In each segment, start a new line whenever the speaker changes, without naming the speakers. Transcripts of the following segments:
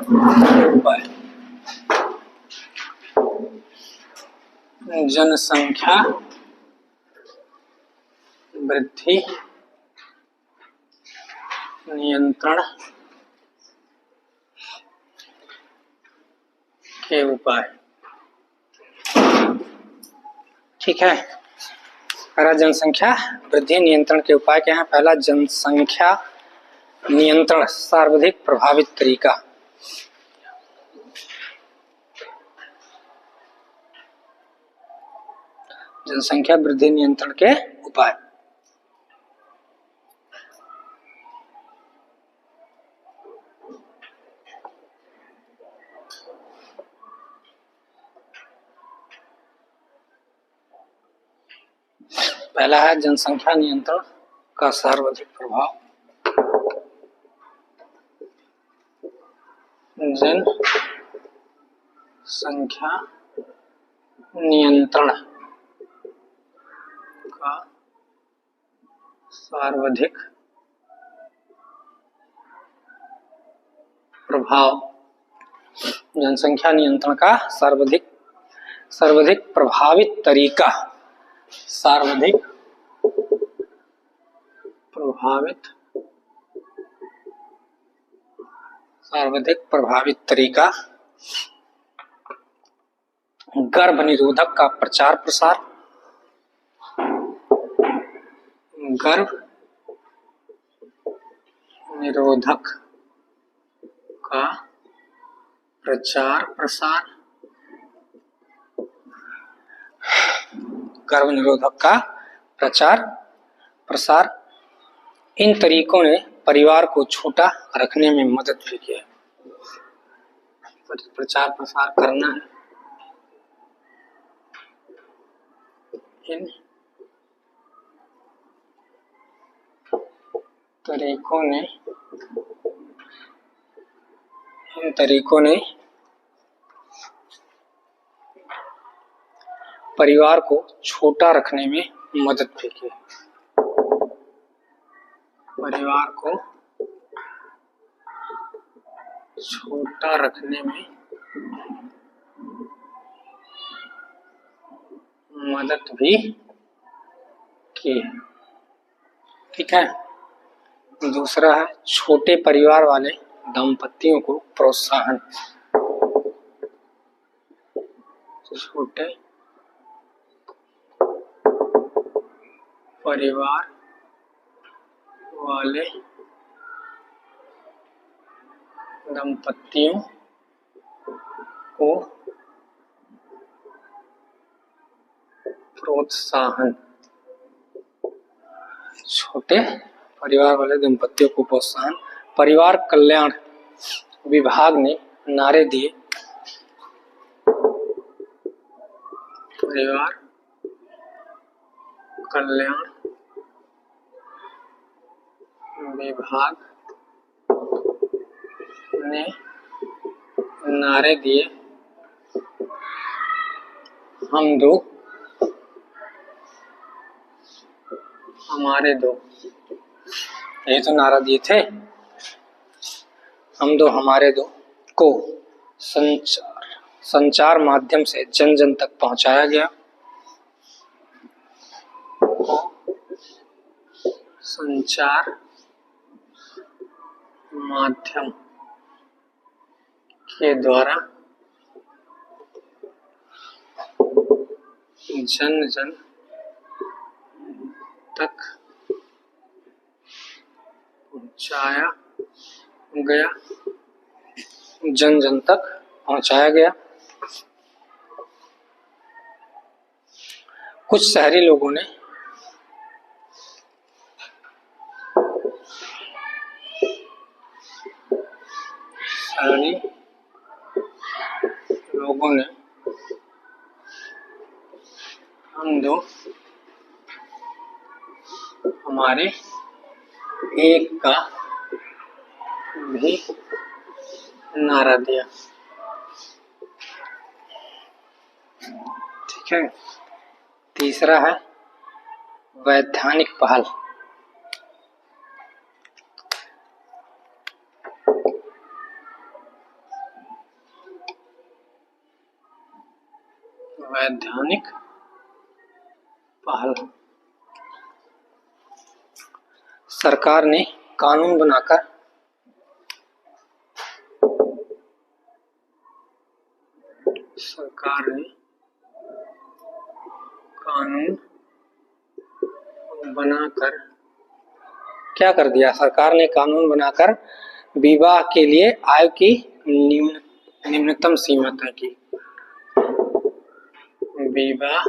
उपाय। जनसंख्या वृद्धि नियंत्रण के उपाय। ठीक है, पहला जनसंख्या वृद्धि नियंत्रण के उपाय क्या है। पहला, जनसंख्या नियंत्रण सर्वाधिक प्रभावित तरीका। जनसंख्या वृद्धि नियंत्रण के उपाय। पहला है जनसंख्या नियंत्रण का सर्वाधिक प्रभाव। जनसंख्या नियंत्रण का सर्वाधिक प्रभाव। जनसंख्या नियंत्रण का सर्वाधिक प्रभावित तरीका। सर्वाधिक प्रभावित तरीका गर्भ निरोधक का प्रचार प्रसार। गर्भ निरोधक का प्रचार प्रसार। गर्भ निरोधक का प्रचार प्रसार। इन तरीकों ने परिवार को छोटा रखने में मदद भी की है। प्रचार प्रसार करना है। इन तरीकों ने परिवार को छोटा रखने में मदद भी की। परिवार को छोटा रखने में मदद भी की है। ठीक है, दूसरा है छोटे परिवार वाले दंपतियों को प्रोत्साहन। छोटे परिवार वाले दंपतियों को प्रोत्साहन। छोटे परिवार वाले दंपतियों को प्रोत्साहन। परिवार कल्याण विभाग ने नारे दिए। परिवार कल्याण विभाग ने नारे दिए। हम दो हमारे दो। ये तो नारा दिए थे। हम दो हमारे दो को संचार माध्यम से जन जन तक पहुंचाया गया। संचार माध्यम के द्वारा जन जन तक पहुंचाया गया। जन जन तक पहुंचाया गया। कुछ शहरी लोगों ने हम दो हमारे एक का भी नारा दिया। ठीक है, तीसरा है वैधानिक पहल। वैधानिक पहल। सरकार ने कानून बनाकर क्या कर दिया? सरकार ने कानून बनाकर विवाह के लिए आयु की निम्नतम सीमा तय की। विवाह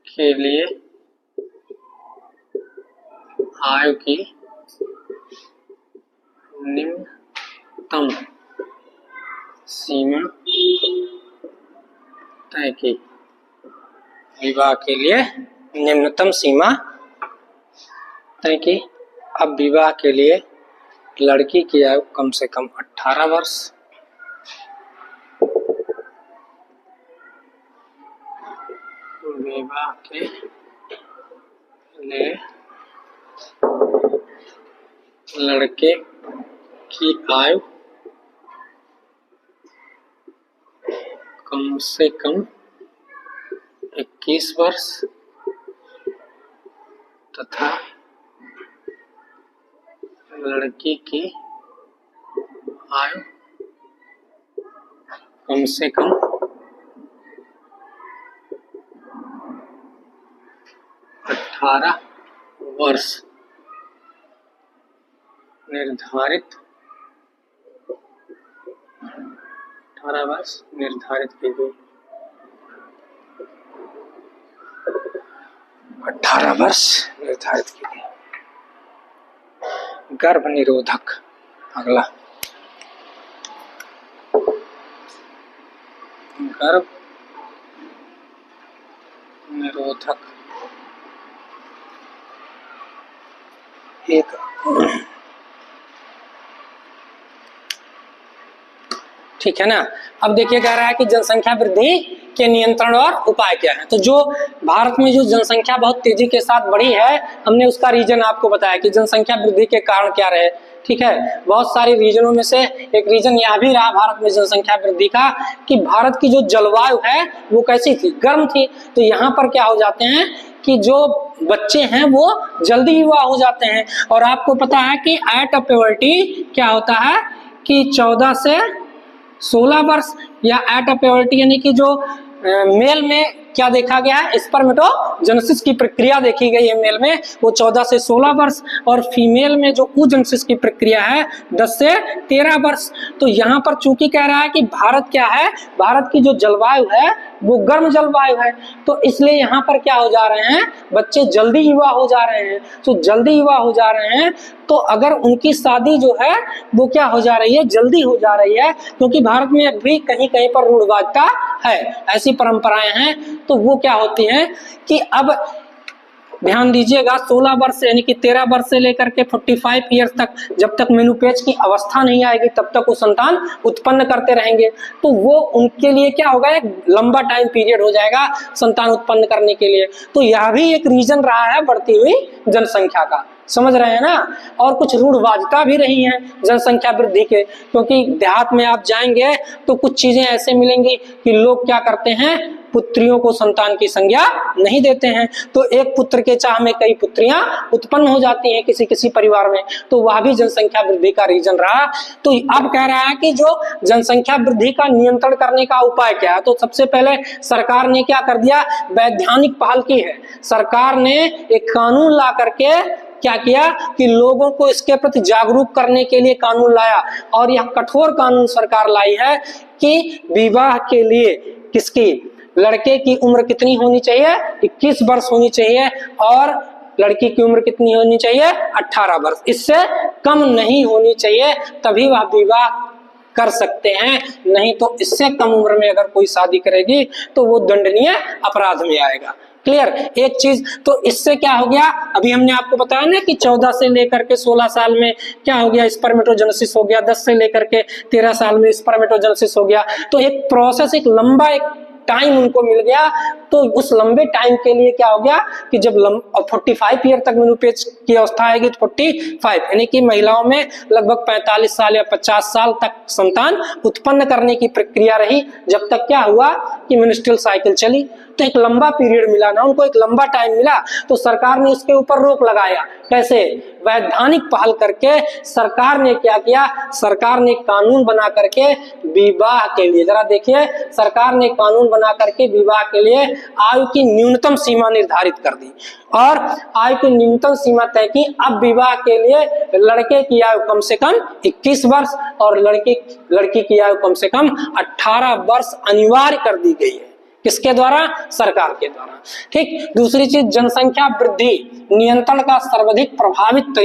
के लिए आयु की निम्नतम सीमा तय की। विवाह के लिए निम्नतम सीमा तय की। अब विवाह के लिए लड़की की आयु कम से कम 18 वर्ष, विवाह के लिए लड़के की आयु कम से कम 21 वर्ष तथा लड़की की आयु कम से कम 18 वर्ष निर्धारित की गई। 18 वर्ष निर्धारित की गई। गर्भ निरोधक, अगला गर्भ निरोधक एक ठीक है ना। अब देखिए कह रहा है कि जनसंख्या वृद्धि के नियंत्रण और उपाय क्या है। तो जो भारत में जो जनसंख्या बहुत तेजी के साथ बढ़ी है, हमने उसका रीजन आपको बताया कि जनसंख्या वृद्धि के कारण क्या रहे। ठीक है, बहुत सारे रीजनों में से एक रीजन यह भी रहा भारत में जनसंख्या वृद्धि का कि भारत की जो जलवायु है वो कैसी थी, गर्म थी। तो यहाँ पर क्या हो जाते हैं कि जो बच्चे हैं वो जल्दी युवा हो जाते हैं। और आपको पता है कि एट अ प्यूबर्टी क्या होता है कि 14 से 16 वर्ष या एट अ प्यूबर्टी यानी कि जो मेल में क्या देखा गया है, स्पर्मेटोजेनेसिस की प्रक्रिया देखी गई है मेल में, वो 14 से 16 वर्ष, और फीमेल में जो oogenesis की प्रक्रिया है 10 से 13 वर्ष। तो यहाँ पर चूंकि कह रहा है कि भारत क्या है, भारत की जो जलवायु है वो गर्म जलवायु है, तो इसलिए यहाँ पर क्या हो जा रहे हैं, बच्चे जल्दी युवा हो जा रहे हैं। तो जल्दी युवा हो जा रहे हैं तो अगर उनकी शादी जो है वो क्या हो जा रही है, जल्दी हो जा रही है, क्योंकि भारत में अभी कहीं कहीं पर रूढ़वादिता है, ऐसी परंपराएं हैं। तो वो क्या होती हैं कि अब ध्यान दीजिएगा 16 वर्ष यानी कि 13 वर्ष से लेकर के 45 ईयर्स तक, जब तक मेनोपॉज की अवस्था नहीं आएगी तब तक वो संतान उत्पन्न करते रहेंगे। तो वो उनके लिए क्या होगा, एक लंबा टाइम पीरियड हो जाएगा संतान उत्पन्न करने के लिए। तो यह भी एक रीजन रहा है बढ़ती हुई जनसंख्या का, समझ रहे हैं ना। और कुछ रूढ़वादिता भी रही है जनसंख्या वृद्धि के, क्योंकि देहात में आप जाएंगे तो कुछ चीजें ऐसे मिलेंगी कि लोग क्या करते हैं, पुत्रियों को संतान की संज्ञा नहीं देते हैं। तो एक पुत्र के चाह में कई पुत्रियां उत्पन्न हो जाती हैं किसी किसी परिवार में, तो वह भी जनसंख्या वृद्धि का रीजन रहा। तो अब कह रहा है कि जो जनसंख्या वृद्धि का नियंत्रण करने का उपाय क्या है, तो सबसे पहले सरकार ने क्या कर दिया, वैधानिक पहल की है। सरकार ने एक कानून ला करके क्या किया कि लोगों को इसके प्रति जागरूक करने के लिए कानून लाया, और यह कठोर कानून सरकार लाई है कि विवाह के लिए किसकी, लड़के की उम्र कितनी होनी चाहिए, 21 वर्ष होनी चाहिए, और लड़की की उम्र कितनी होनी चाहिए, 18 वर्ष, इससे कम नहीं होनी चाहिए, तभी वह विवाह कर सकते हैं। नहीं तो इससे कम उम्र में अगर कोई शादी करेगी तो वो दंडनीय अपराध में आएगा। क्लियर, एक चीज। तो इससे क्या हो गया, अभी हमने आपको बताया ना कि 14 से लेकर के 16 साल में क्या हो गया, स्पर्मेटोजेनेसिस हो गया, 10 से लेकर के 13 साल में स्पर्मेटोजेनेसिस हो गया। तो एक प्रोसेस, एक लंबा एक टाइम उनको मिल गया, तो उस लंबे टाइम के लिए क्या हो गया कि जब 45 ईयर तक मेनोपॉज की अवस्था आएगी तो 45 यानी कि महिलाओं में लगभग 45 साल या 50 साल तक संतान उत्पन्न करने की प्रक्रिया रही, जब तक क्या हुआ कि मेंस्ट्रुअल साइकिल चली। तो एक लंबा पीरियड मिला ना उनको, एक लंबा टाइम मिला, तो सरकार ने इसके ऊपर रोक लगाया। कैसे? वैधानिक पहल करके सरकार ने क्या किया, सरकार ने कानून बना करके विवाह के लिए, जरा देखिए, सरकार ने कानून बना करके विवाह के लिए आयु की न्यूनतम सीमा निर्धारित कर दी और आयु की न्यूनतम सीमा तय की। अब विवाह के लिए लड़के की आयु कम से कम 21 वर्ष और लड़की की आयु कम से कम 18 वर्ष अनिवार्य कर दी गई है। किसके द्वारा? सरकार के द्वारा। ठीक। दूसरी चीज, जनसंख्या वृद्धि नियंत्रण का सर्वाधिक प्रभावित तरीका